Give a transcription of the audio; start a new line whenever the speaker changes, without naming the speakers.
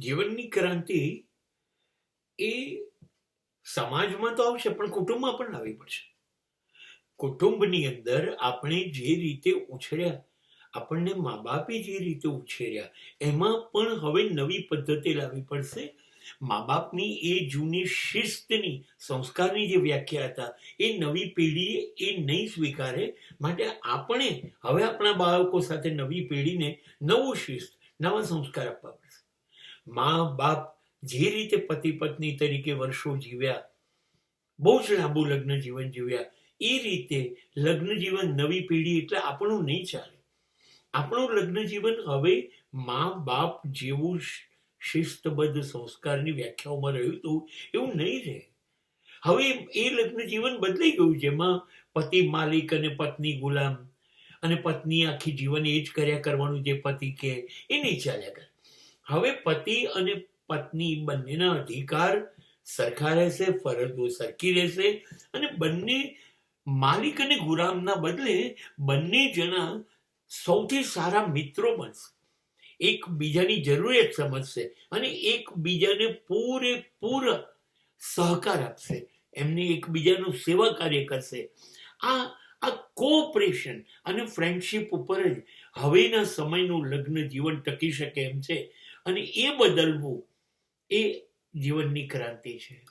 જીવનની ક્રાંતિ એ સમાજમાં તો આવશે, પણ કુટુંબમાં પણ લાવવી પડશે. કુટુંબની અંદર આપણે જે રીતે ઉછર્યા, આપણને મા બાપે જે રીતે ઉછેર્યા, એમાં પણ હવે નવી પદ્ધતિ લાવવી પડશે. મા બાપની એ જૂની શિસ્તની, સંસ્કારની જે વ્યાખ્યા હતા, એ નવી પેઢી એ નહીં સ્વીકારે. માટે આપણે હવે આપણા બાળકો સાથે નવી પેઢીને નવું શિસ્ત, નવા સંસ્કાર આપવા પડશે. મા બાપ જે રીતે પતિ પત્ની તરીકે વર્ષો જીવ્યા, બહુ જ લાંબુ લગ્ન જીવન જીવ્યા, એ રીતે લગ્ન જીવન નવી પેઢી, એટલે આપણું નહીં ચાલે. આપણું લગ્ન જીવન હવે મા બાપ જેવું શિસ્તબદ્ધ સંસ્કારની વ્યાખ્યાઓમાં રહ્યું હતું એવું નહીં રહે. હવે એ લગ્ન જીવન બદલાઈ ગયું, જેમાં પતિ માલિક અને પત્ની ગુલામ, અને પત્ની આખી જીવન એ જ કર્યા કરવાનું જે પતિ કહે એ નહીં ચાલ્યા કરે. હવે પતિ અને પત્ની બંનેના અધિકાર સરખા રહેશે, ફરજો સરખી રહેશે, અને બંને માલિક અને ગુલામના બદલે બંને જણા સૌથી સારા મિત્રો બનશે, એકબીજાની જરૂરિયાત સમજશે અને એકબીજાને પૂરેપૂરા સહકાર આપશે, એમને એકબીજાનું સેવા કાર્ય કરશે. આ કોઓપરેશન અને ફ્રેન્ડશિપ ઉપર જ હવેના સમયનું લગ્ન જીવન ટકી શકે એમ છે, અને એ બદલવું એ જીવનની ક્રાંતિ છે.